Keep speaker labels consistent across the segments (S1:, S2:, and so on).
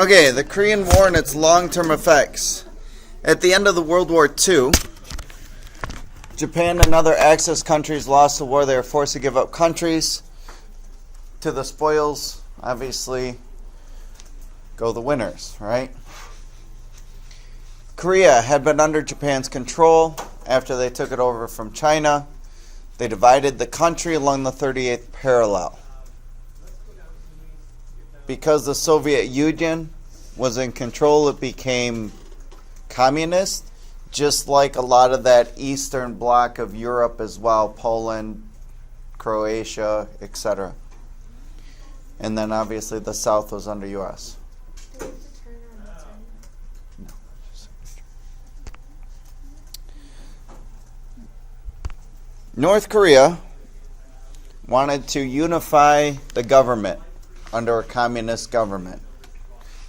S1: Okay, the Korean War and its long-term effects. At the end of the World War II, Japan and other Axis countries lost the war. They were forced to give up countries to the spoils. Obviously, go the winners, right? Korea had been under Japan's control after they took it over from China. They divided the country along the 38th parallel. Because the Soviet Union was in control, it became communist, just like a lot of that eastern bloc of Europe as well, Poland, Croatia, etc. And then obviously the South was under U.S. North Korea wanted to unify the government under a communist government.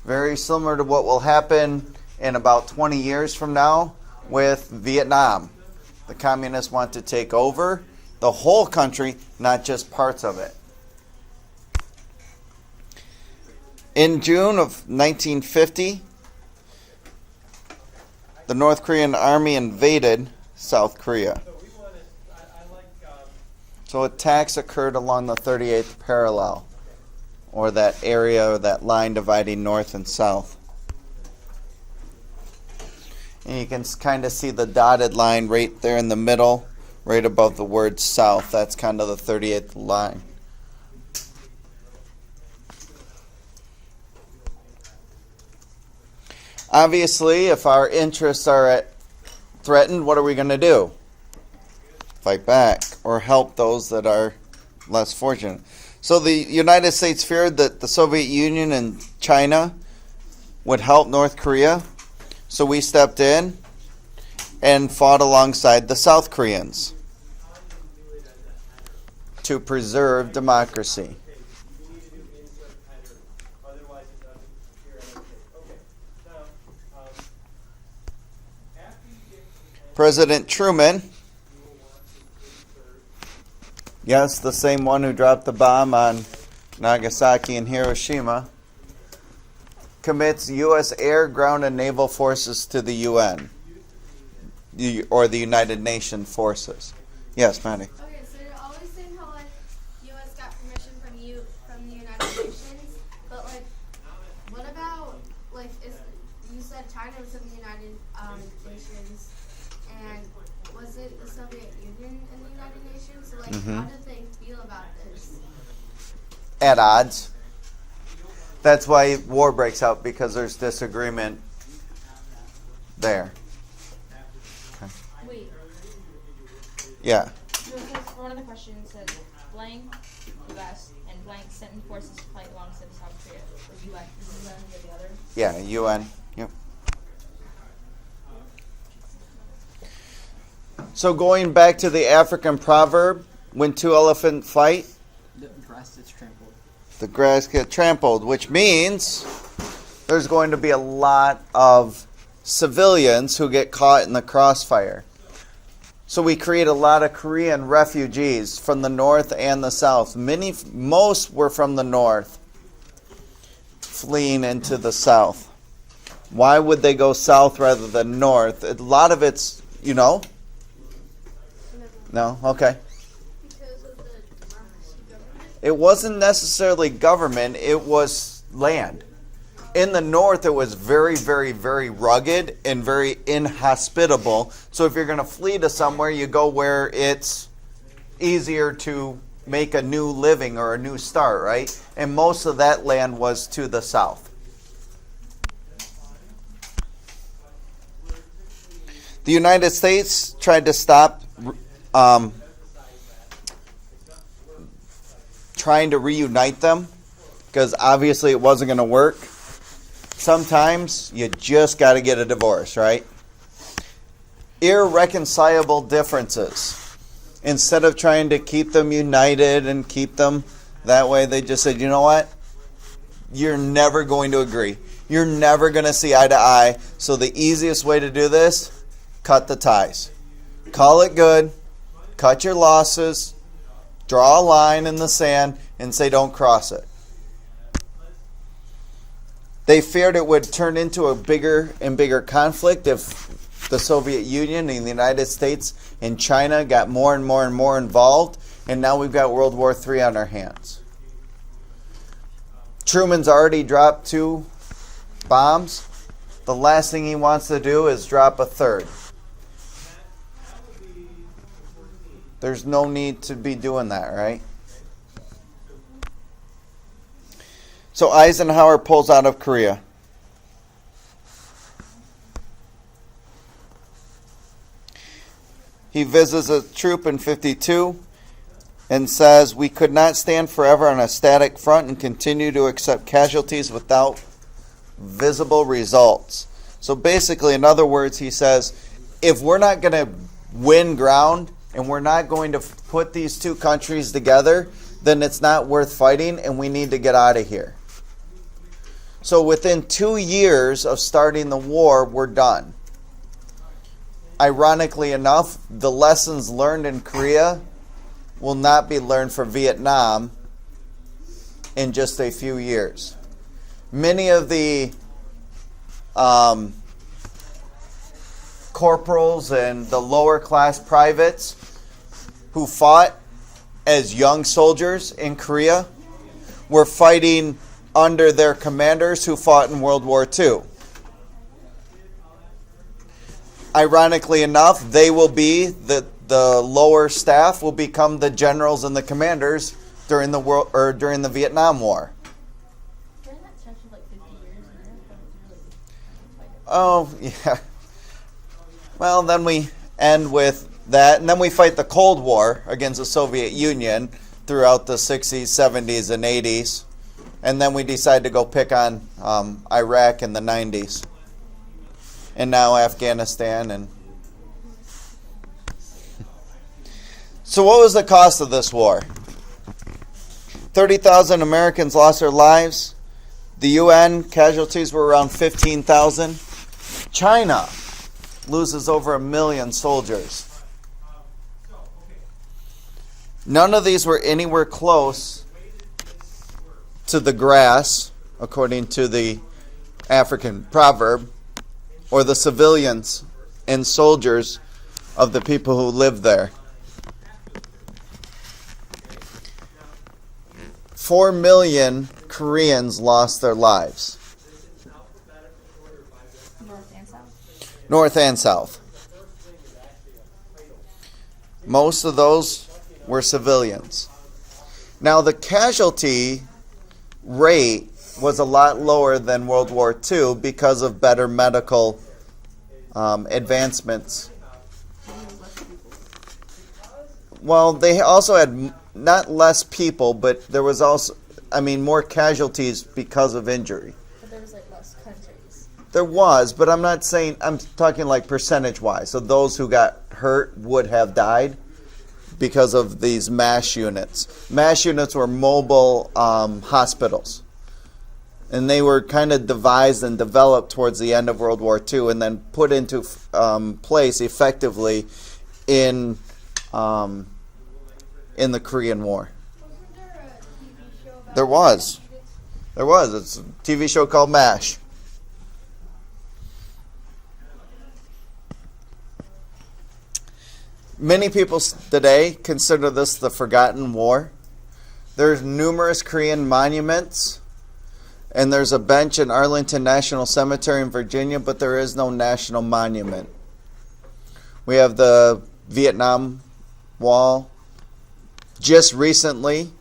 S1: Very similar to what will happen in about 20 years from now with Vietnam. The communists want to take over the whole country, not just parts of it. In June of 1950, the North Korean army invaded South Korea. So attacks occurred along the 38th parallel, or that area, or that line dividing north and south. And you can kind of see the dotted line right there in the middle, right above the word south. That's kind of the 38th line. Obviously, if our interests are threatened, what are we going to do? Fight back or help those that are less fortunate. So the United States feared that the Soviet Union and China would help North Korea. So we stepped in and fought alongside the South Koreans to preserve democracy. President Truman, yes, the same one who dropped the bomb on Nagasaki and Hiroshima, commits U.S. air, ground, and naval forces to the UN, or the United Nations forces. Yes, Maddie.
S2: Okay, so you're always saying how U.S. got permission from the United Nations, but what about you said China was in the United Nations, and was it the Soviet Union in the United Nations? So how did they feel about this?
S1: At odds. That's why war breaks out, because there's disagreement there. Okay.
S3: Wait.
S1: Yeah.
S3: One of the questions says blank U.S. and blank sent in forces to fight alongside South Korea. The UN. Is the UN or the other?
S1: Yeah, UN. Yep. So going back to the African proverb, when two elephants fight,
S4: the grass gets trampled.
S1: The grass gets trampled, which means there's going to be a lot of civilians who get caught in the crossfire. So we create a lot of Korean refugees from the north and the south. Most were from the north, fleeing into the south. Why would they go south rather than north? A lot of it's, No? Okay.
S2: Because of the democracy government?
S1: It wasn't necessarily government, it was land. In the north, it was very, very, very rugged and very inhospitable. So if you're going to flee to somewhere, you go where it's easier to make a new living or a new start, right? And most of that land was to the south. The United States tried to stop trying to reunite them, because obviously it wasn't going to work. Sometimes you just got to get a divorce, right? Irreconcilable differences. Instead of trying to keep them united and keep them that way, they just said, you know what? You're never going to agree. You're never going to see eye to eye. So the easiest way to do this, cut the ties. Call it good. Cut your losses. Draw a line in the sand and say don't cross it. They feared it would turn into a bigger and bigger conflict if the Soviet Union and the United States and China got more and more and more involved, and now we've got World War III on our hands. Truman's already dropped 2 bombs. The last thing he wants to do is drop a 3rd. There's no need to be doing that, right? So Eisenhower pulls out of Korea. He visits a troop in 52 and says, "We could not stand forever on a static front and continue to accept casualties without visible results." So basically, in other words, he says, if we're not going to win ground and we're not going to put these 2 countries together, then it's not worth fighting and we need to get out of here. So within 2 years of starting the war, we're done. Ironically enough, the lessons learned in Korea will not be learned for Vietnam in just a few years. Many of the corporals and the lower class privates who fought as young soldiers in Korea were fighting under their commanders who fought in World War II. Ironically enough, they will be the lower staff will become the generals and the commanders during the Vietnam War.
S3: During that stretch of like 50 years,
S1: Oh, yeah. Well, then we end with that, and then we fight the Cold War against the Soviet Union throughout the 60s, 70s, and 80s. And then we decide to go pick on Iraq in the 90s. And now Afghanistan. And so what was the cost of this war? 30,000 Americans lost their lives. The UN casualties were around 15,000. China loses over 1 million soldiers. None of these were anywhere close to the grass, according to the African proverb, or the civilians and soldiers of the people who lived there. 4 million Koreans lost their lives.
S3: North and South.
S1: North and South. Most of those were civilians. Now the casualty rate was a lot lower than World War II because of better medical advancements. Well, they also had not less people, but there was also, more casualties because of injury.
S3: But there was like less countries.
S1: There was, but I'm not saying, I'm talking like percentage-wise. So those who got hurt would have died because of these MASH units. MASH units were mobile hospitals. And they were kind of devised and developed towards the end of World War II and then put into place effectively in the Korean War.
S2: Wasn't there a TV show about
S1: There was. There was. It's a TV show called MASH. Many people today consider this the forgotten war. There's numerous Korean monuments, and there's a bench in Arlington National Cemetery in Virginia, but there is no national monument. We have the Vietnam Wall. Just recently,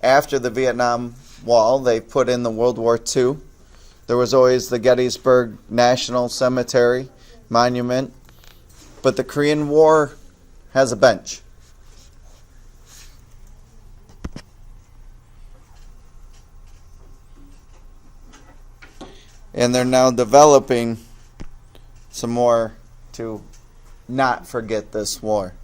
S1: after the Vietnam Wall, they put in the World War II. There was always the Gettysburg National Cemetery monument, but the Korean War has a bench. And they're now developing some more to not forget this war.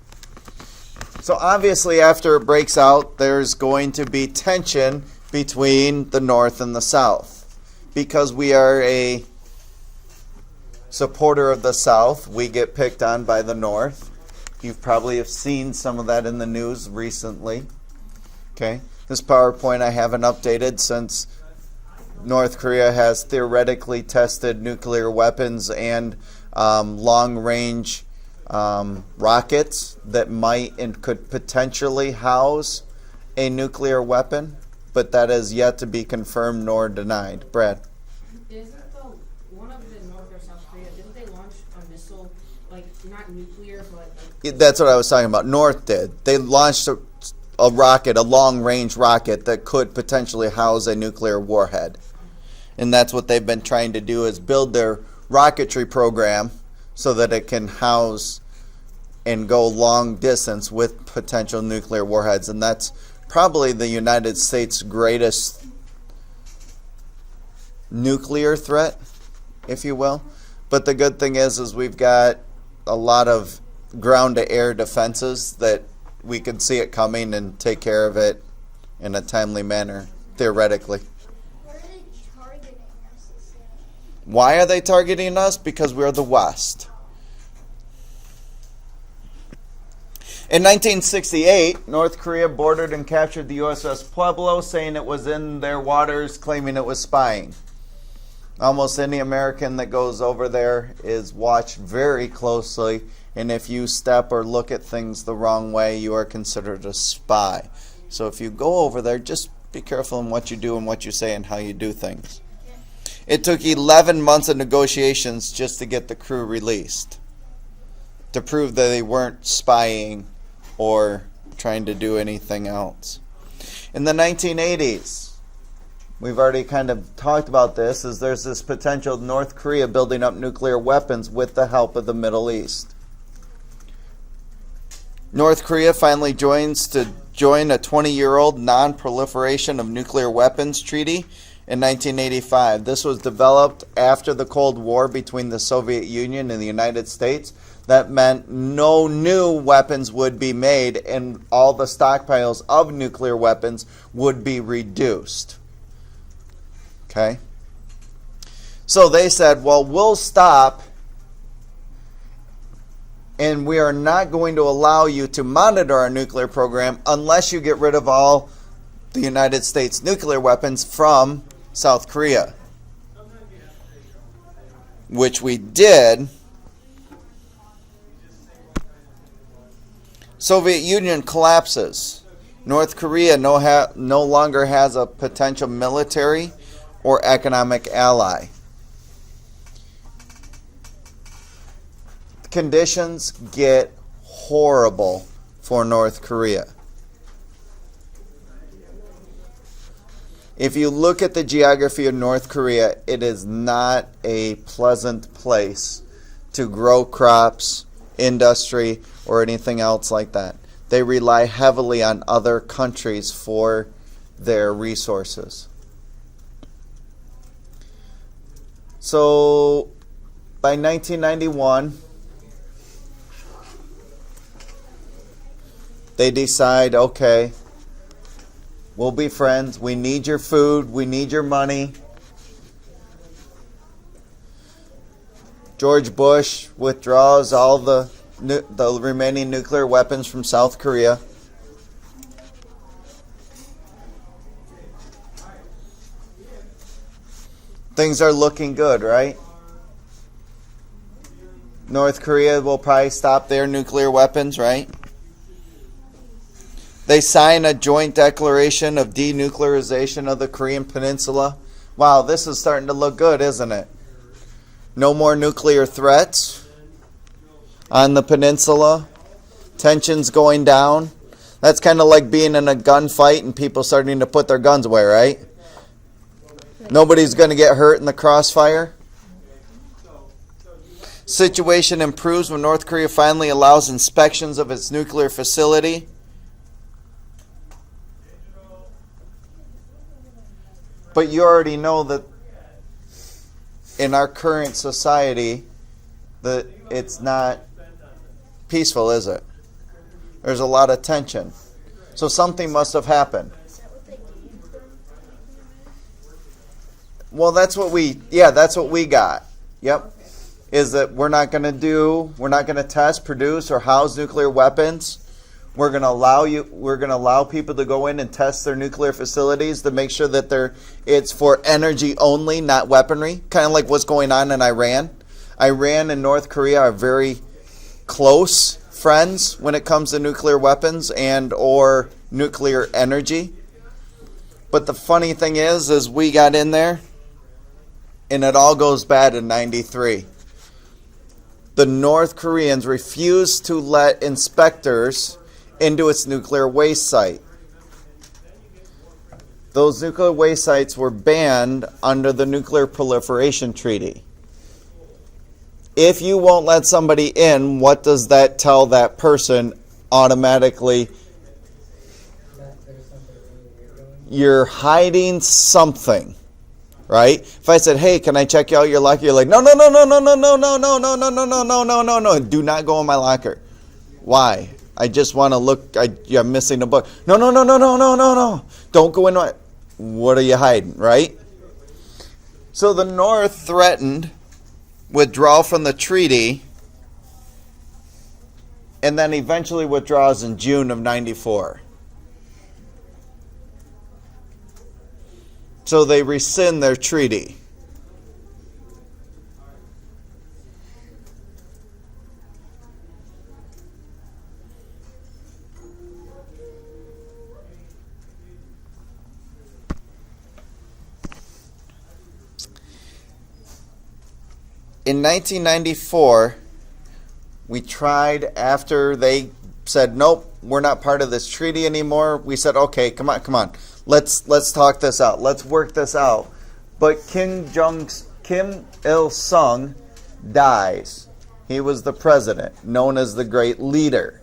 S1: So obviously after it breaks out, there's going to be tension between the North and the South. Because we are a supporter of the South, we get picked on by the North. You probably have seen some of that in the news recently. Okay, this PowerPoint I haven't updated since North Korea has theoretically tested nuclear weapons and long-range rockets that might and could potentially house a nuclear weapon, but that is yet to be confirmed nor denied. Brad?
S5: Isn't one of the North or South Korea, didn't they launch a missile, like, not nuclear, but like...
S1: That's what I was talking about. North did. They launched a rocket, a long-range rocket that could potentially house a nuclear warhead. And that's what they've been trying to do, is build their rocketry program so that it can house and go long distance with potential nuclear warheads. And that's probably the United States' greatest nuclear threat, if you will. But the good thing is we've got a lot of ground-to-air defenses that we can see it coming and take care of it in a timely manner, theoretically.
S6: Why are they targeting us?
S1: Why are they targeting us? Because we're the West. In 1968, North Korea boarded and captured the USS Pueblo, saying it was in their waters, claiming it was spying. Almost any American that goes over there is watched very closely, and if you step or look at things the wrong way, you are considered a spy. So if you go over there, just be careful in what you do and what you say and how you do things. It took 11 months of negotiations just to get the crew released, to prove that they weren't spying or trying to do anything else. In the 1980s, we've already kind of talked about this, is there's this potential North Korea building up nuclear weapons with the help of the Middle East. North Korea finally joins to join a 20-year-old non-proliferation of nuclear weapons treaty in 1985. This was developed after the Cold War between the Soviet Union and the United States. That meant no new weapons would be made and all the stockpiles of nuclear weapons would be reduced. Okay? So they said, well, we'll stop, and we are not going to allow you to monitor our nuclear program unless you get rid of all the United States nuclear weapons from South Korea. Which we did. Soviet Union collapses. North Korea no longer has a potential military or economic ally. Conditions get horrible for North Korea. If you look at the geography of North Korea, it is not a pleasant place to grow crops, industry, or anything else like that. They rely heavily on other countries for their resources. So, by 1991, they decide, okay, we'll be friends. We need your food. We need your money. George Bush withdraws all the remaining nuclear weapons from South Korea. Things are looking good, right? North Korea will probably stop their nuclear weapons, right? They sign a joint declaration of denuclearization of the Korean Peninsula. Wow, this is starting to look good, isn't it? No more nuclear threats on the peninsula. Tensions going down. That's kind of like being in a gunfight and people starting to put their guns away, right? Nobody's going to get hurt in the crossfire. Situation improves when North Korea finally allows inspections of its nuclear facility. But you already know that in our current society that it's not peaceful, is it? There's a lot of tension. So something must have happened. Well, that's what we got. Yep. Is that we're not going to test, produce, or house nuclear weapons. We're going to allow people to go in and test their nuclear facilities to make sure that it's for energy only, not weaponry. Kind of like what's going on in Iran. Iran and North Korea are very close friends when it comes to nuclear weapons and or nuclear energy. But the funny thing is we got in there and it all goes bad in 93. The North Koreans refused to let inspectors into its nuclear waste site. Those nuclear waste sites were banned under the Nuclear Proliferation Treaty. If you won't let somebody in, what does that tell that person automatically? You're hiding something, right? If I said, "Hey, can I check out your locker?" You're like, "No, no, no, no, no, no, no, no, no, no, no, no, no, no, no, no, no. Do not go in my locker." Why? I just want to look. I'm missing a book. No, no, no, no, no, no, no, no. Don't go in my. What are you hiding, right? So the North threatened withdrawal from the treaty, and then eventually withdraws in June of 94. So they rescind their treaty. In 1994, we tried, after they said, "Nope, we're not part of this treaty anymore," we said, "Okay, come on. Let's talk this out. Let's work this out." But Kim Il-sung dies. He was the president, known as the Great Leader.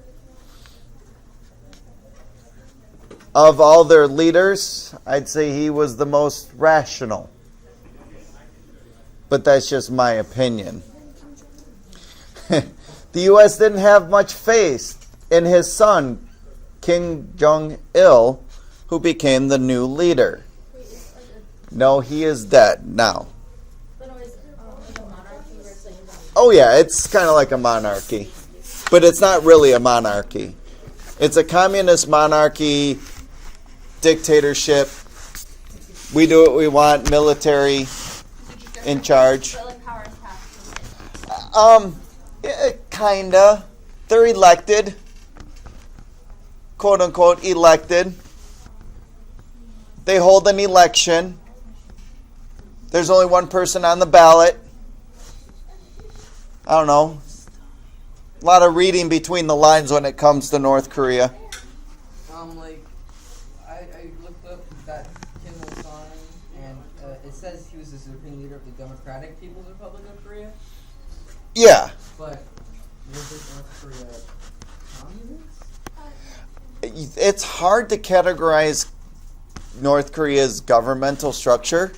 S1: Of all their leaders, I'd say he was the most rational. But that's just my opinion. The U.S. didn't have much faith in his son, Kim Jong-il, who became the new leader. No, he is dead now. Oh yeah, it's kind of like a monarchy. But it's not really a monarchy. It's a communist monarchy, dictatorship. We do what we want, military in charge. Yeah, kinda. They're elected. Quote unquote elected. They hold an election. There's only one person on the ballot. I don't know. A lot of reading between the lines when it comes to North Korea.
S4: I looked up that Kim Il-sung, and it says he was the supreme leader of the Democratic People's Republic of Korea.
S1: Yeah.
S4: But was it North Korea communist?
S1: It's hard to categorize North Korea's governmental structure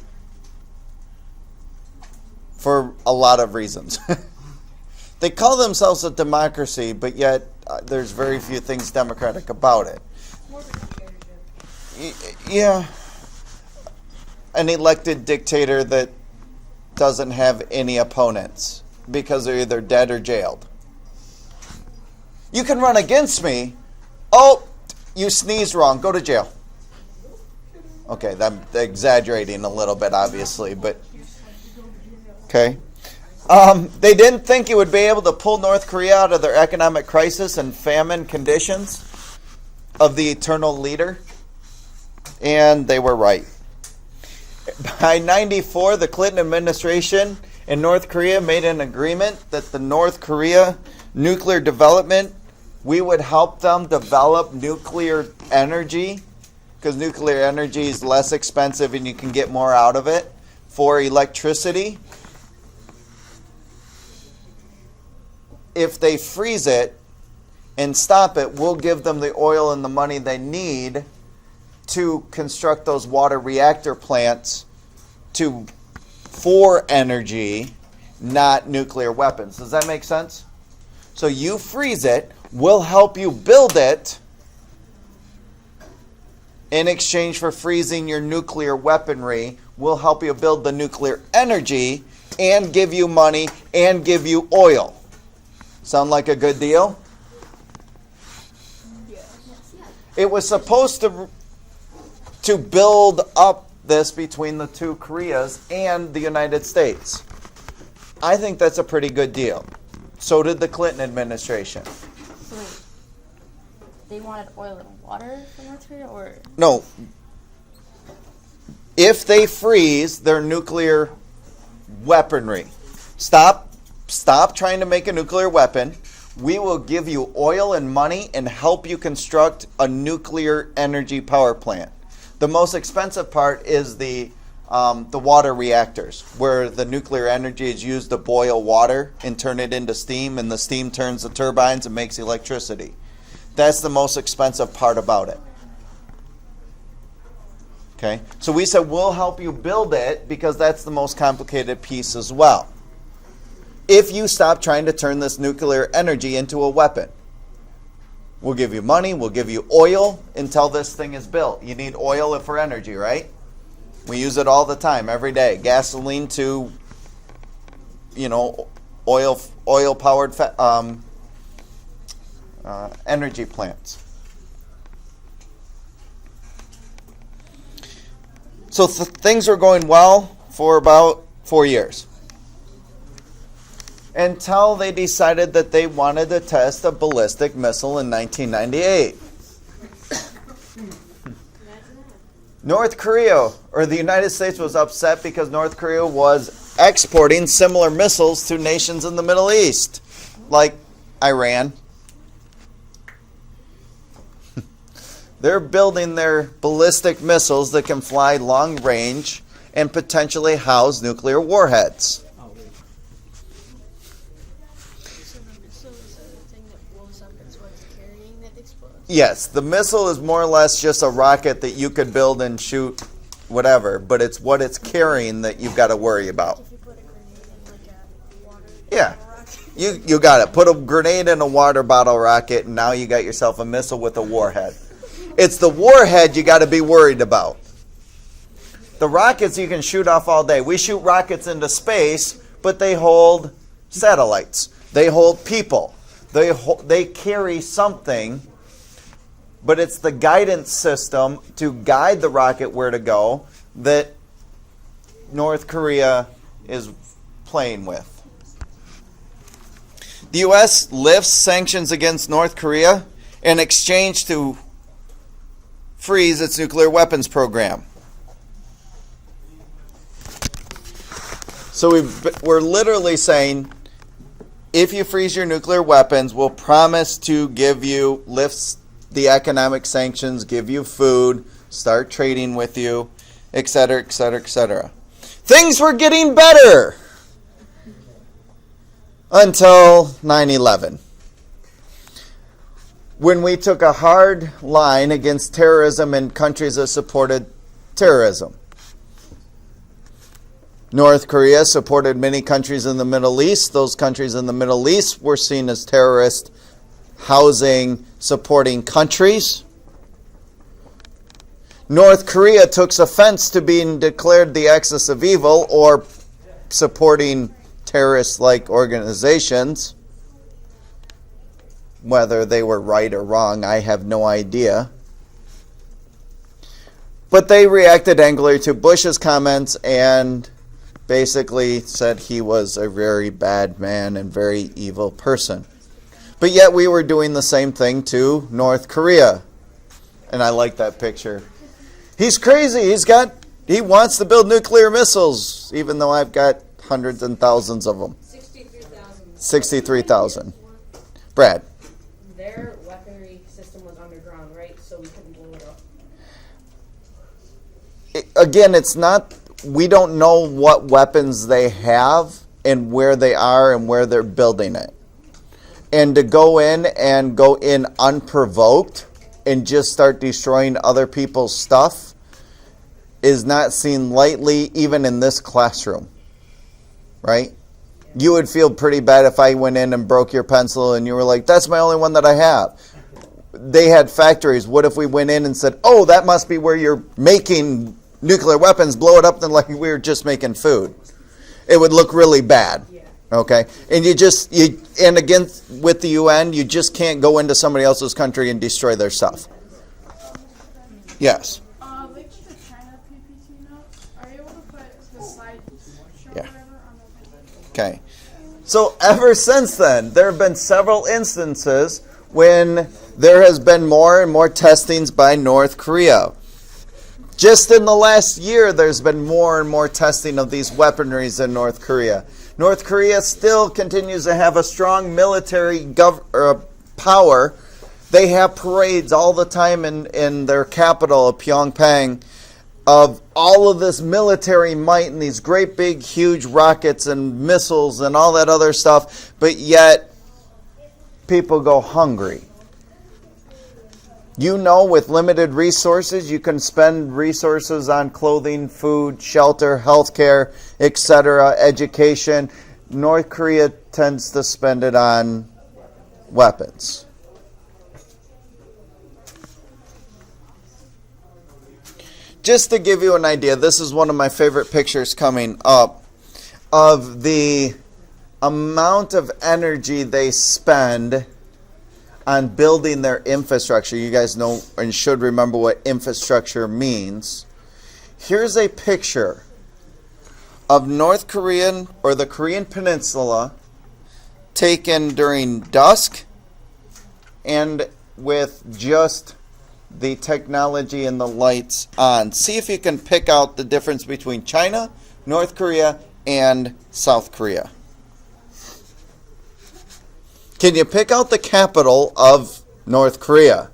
S1: for a lot of reasons. They call themselves a democracy, but yet there's very few things democratic about it.
S3: More of a dictatorship.
S1: Yeah. An elected dictator that doesn't have any opponents because they're either dead or jailed. You can run against me. Oh, you sneezed wrong. Go to jail. Okay, I'm exaggerating a little bit, obviously, but okay. They didn't think it would be able to pull North Korea out of their economic crisis and famine conditions of the eternal leader, and they were right. By 94, the Clinton administration in North Korea made an agreement that the North Korea nuclear development, we would help them develop nuclear energy, because nuclear energy is less expensive and you can get more out of it for electricity. If they freeze it and stop it, we'll give them the oil and the money they need to construct those water reactor plants for energy, not nuclear weapons. Does that make sense? So you freeze it, we'll help you build it in exchange for freezing your nuclear weaponry. We'll help you build the nuclear energy and give you money and give you oil. Sound like a good deal?
S3: Yeah.
S1: It was supposed to build up this between the two Koreas and the United States. I think that's a pretty good deal. So did the Clinton administration.
S3: So wait, they wanted oil and water from North Korea, or
S1: No. If they freeze their nuclear weaponry, stop trying to make a nuclear weapon. We will give you oil and money and help you construct a nuclear energy power plant. The most expensive part is the water reactors, where the nuclear energy is used to boil water and turn it into steam, and the steam turns the turbines and makes electricity. That's the most expensive part about it. Okay? So we said we'll help you build it because that's the most complicated piece as well. If you stop trying to turn this nuclear energy into a weapon, we'll give you money, we'll give you oil until this thing is built. You need oil for energy, right? We use it all the time, every day. Gasoline to, oil-powered energy plants. So things were going well for about 4 years. Until they decided that they wanted to test a ballistic missile in 1998. North Korea, or the United States, was upset because North Korea was exporting similar missiles to nations in the Middle East, like Iran. They're building their ballistic missiles that can fly long range and potentially house nuclear warheads. Yes, the missile is more or less just a rocket that you could build and shoot whatever, but it's what it's carrying that you've got to worry about.
S6: If you put a grenade in like a water
S1: Yeah,
S6: rocket.
S1: you got it. Put a grenade in a water bottle rocket, and now you got yourself a missile with a warhead. It's the warhead you got to be worried about. The rockets you can shoot off all day. We shoot rockets into space, but they hold satellites. They hold people. They carry something. But it's the guidance system to guide the rocket where to go that North Korea is playing with. The U.S. lifts sanctions against North Korea in exchange to freeze its nuclear weapons program. So we're literally saying, if you freeze your nuclear weapons, we'll promise to give you lifts the economic sanctions, give you food, start trading with you, etc., etc., etc. Things were getting better until 9/11, when we took a hard line against terrorism in countries that supported terrorism. North Korea supported many countries in the Middle East. Those countries in the Middle East were seen as terrorist housing supporting countries. North Korea took offense to being declared the axis of evil or supporting terrorist-like organizations. Whether they were right or wrong, I have no idea. But they reacted angrily to Bush's comments and basically said he was a very bad man and very evil person. But yet we were doing the same thing to North Korea. And I like that picture. He's crazy. He wants to build nuclear missiles, even though I've got hundreds and thousands of them.
S5: 63,000.
S1: 63,000. Brad.
S5: Their weaponry system was underground, right? So we couldn't blow it up.
S1: Again, we don't know what weapons they have and where they are and where they're building it. And to go in unprovoked and just start destroying other people's stuff is not seen lightly, even in this classroom. Right? You would feel pretty bad if I went in and broke your pencil and you were like, that's my only one that I have. They had factories. What if we went in and said, oh, that must be where you're making nuclear weapons, blow it up then like we were just making food? It would look really bad. Okay? And and again, with the UN, you just can't go into somebody else's country and destroy their stuff. Yes.
S6: Like the China PPT notes, are you able to put the slide show
S1: Yeah.
S6: whatever on the
S1: Okay. So ever since then, there have been several instances when there has been more and more testings by North Korea. Just in the last year, there's been more and more testing of these weaponries in North Korea. North Korea still continues to have a strong military power. They have parades all the time in their capital, Pyongyang, of all of this military might and these great big huge rockets and missiles and all that other stuff, but yet people go hungry. You know, with limited resources, you can spend resources on clothing, food, shelter, healthcare, etc., education. North Korea tends to spend it on weapons. Just to give you an idea, this is one of my favorite pictures coming up of the amount of energy they spend on building their infrastructure. You guys know and should remember what infrastructure means. Here's a picture of North Korean or the Korean Peninsula taken during dusk and with just the technology and the lights on. See if you can pick out the difference between China, North Korea, and South Korea. Can you pick out the capital of North Korea?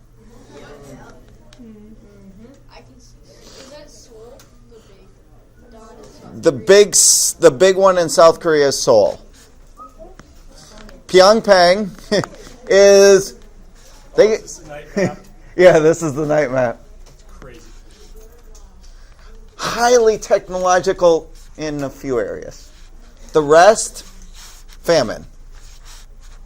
S2: I can see that. Is that Seoul? The big dot in South
S1: The big one in South Korea is Seoul. Pyongyang is yeah, this is the night map.
S7: Crazy.
S1: Highly technological in a few areas. The rest, famine.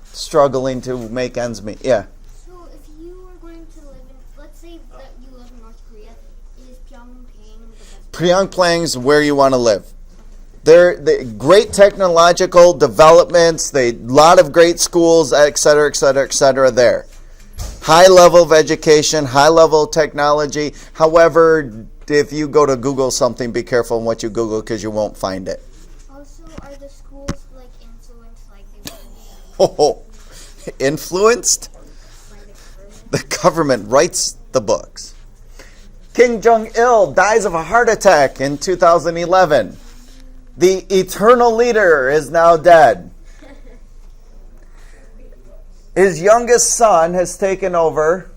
S1: Struggling to make ends meet. Yeah.
S6: So if you were going to live in, let's say that you live in North Korea, is Pyongyang the best?
S1: Pyongyang's where you want to live. They're great technological developments, a lot of great schools, et cetera, there. High level of education, high level of technology. However, if you go to Google something, be careful in what you Google because you won't find it.
S6: Also, are the schools like influenced like they were
S1: Oh, influenced?
S6: by the government?
S1: The government writes the books. Kim Jong-il dies of a heart attack in 2011. The eternal leader is now dead. His youngest son has taken over.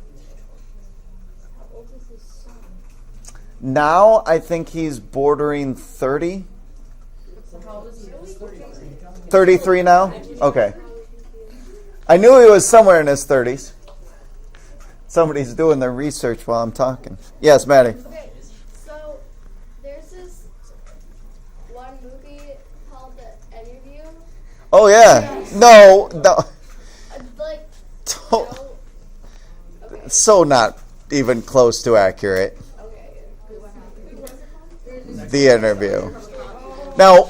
S6: How old is his son?
S1: Now I think he's bordering 30. 33 now? Okay. I knew he was somewhere in his 30s. Somebody's doing their research while I'm talking. Yes, Maddie.
S2: Okay, so there's this one movie called The Interview.
S1: Oh, yeah. No.
S2: Like,
S1: Don't- So not even close to accurate. The Interview. Now,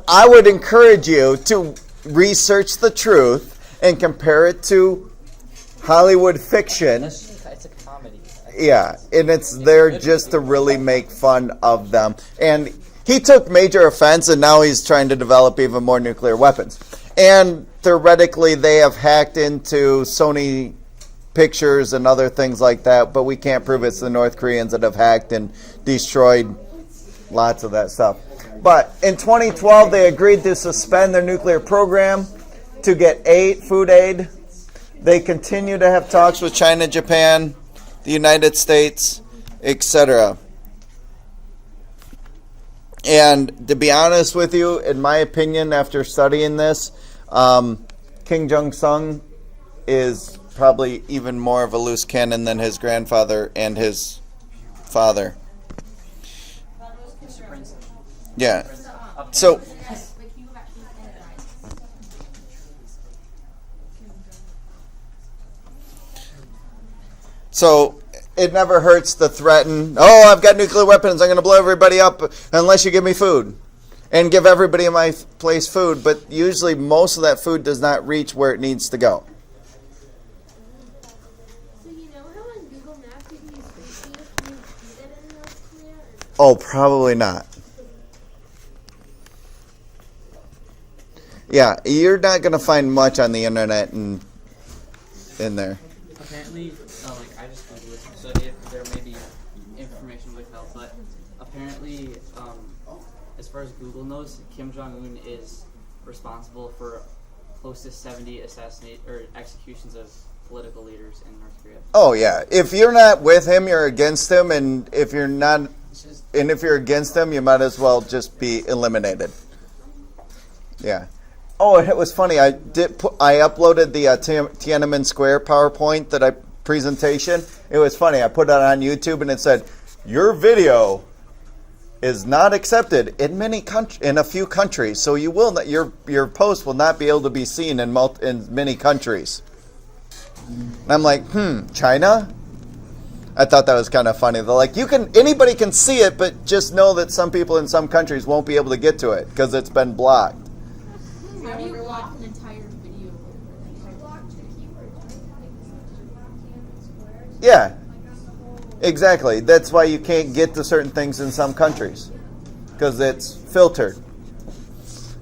S1: I would encourage you to research the truth and compare it to Hollywood fiction.
S4: It's a comedy.
S1: Yeah, and it's there just to really make fun of them. And he took major offense, and now he's trying to develop even more nuclear weapons. And theoretically, they have hacked into Sony Pictures and other things like that, but we can't prove it's the North Koreans that have hacked and destroyed lots of that stuff. But in 2012, they agreed to suspend their nuclear program to get food aid. They continue to have talks with China, Japan, the United States, etc. And to be honest with you, in my opinion, after studying this, Kim Jong-sung is probably even more of a loose cannon than his grandfather and his father. Yeah. So, it never hurts to threaten, oh, I've got nuclear weapons, I'm going to blow everybody up unless you give me food. And give everybody in my place food, but usually most of that food does not reach where it needs to go.
S2: so you know how on Google Maps you can use Street View?
S1: Oh, probably not. Yeah, you're not gonna find much on the internet in there.
S7: Apparently, like I just googled this, so if there may be information withheld, but apparently, as far as Google knows, Kim Jong Un is responsible for close to 70 executions of political leaders in North Korea.
S1: Oh yeah, if you're not with him, you're against him, and if you're not, and if you're against him, you might as well just be eliminated. Yeah. Oh, it was funny. I uploaded the Tiananmen Square PowerPoint presentation. It was funny. I put it on YouTube, and it said, "Your video is not accepted in a few countries, so you will not, your post will not be able to be seen in many countries." And I'm like, China? I thought that was kind of funny. They're like, anybody can see it, but just know that some people in some countries won't be able to get to it because it's been blocked.
S3: How do you block an entire video?
S1: Yeah, exactly. That's why you can't get to certain things in some countries because it's filtered.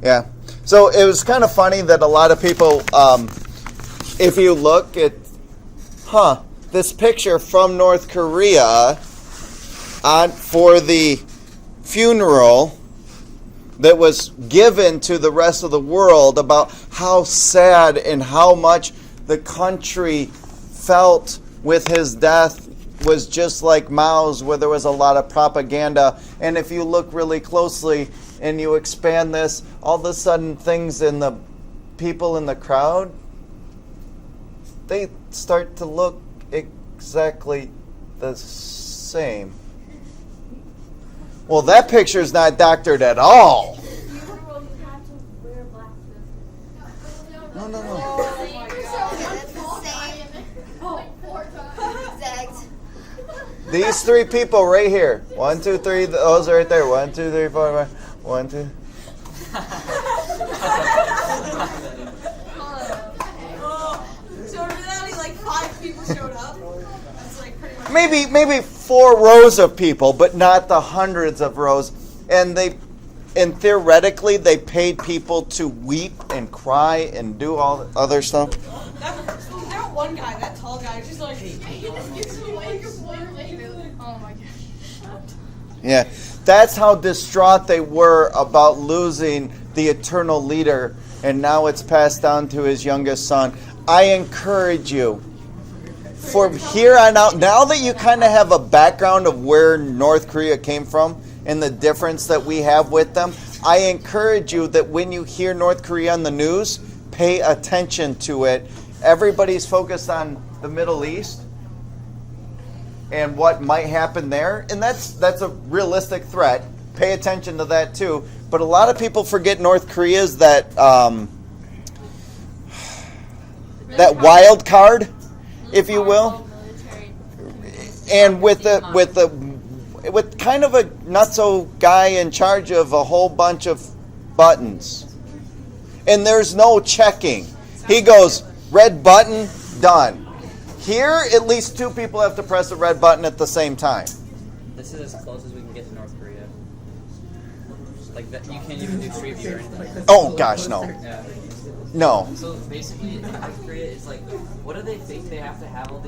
S1: Yeah. So it was kind of funny that a lot of people, if you look at, this picture from North Korea for the funeral that was given to the rest of the world about how sad and how much the country felt with his death was just like Mao's, where there was a lot of propaganda. And if you look really closely and you expand this, all of a sudden things in the people in the crowd, they start to look exactly the same. Well, that picture's not doctored at all. No. These three people right here. 1, 2, 3. Those are right there. 1, 2, 3, 4, 5. 1, 2.
S8: So really, like 5 people showed up. That's like pretty much.
S1: Maybe 4 rows of people, but not the hundreds of rows. And theoretically, they paid people to weep and cry and do all the other stuff.
S8: That one guy, that tall guy, just like.
S3: Oh my gosh.
S1: Yeah, that's how distraught they were about losing the eternal leader, and now it's passed down to his youngest son. I encourage you, from here on out, now that you kind of have a background of where North Korea came from and the difference that we have with them, I encourage you that when you hear North Korea on the news, pay attention to it. Everybody's focused on the Middle East and what might happen there, and that's a realistic threat. Pay attention to that too. But a lot of people forget North Korea's that wild card, if you will, and with kind of a nutso guy in charge of a whole bunch of buttons, and there's no checking. He goes, red button, done. Here, at least 2 people have to press the red button at the same time.
S7: This is as close as we can get to North Korea. Like that, you can't even do Street View or anything.
S1: Oh gosh, no.
S7: Yeah.
S1: No.
S7: So basically, North Korea is like, what do they think they have to have all these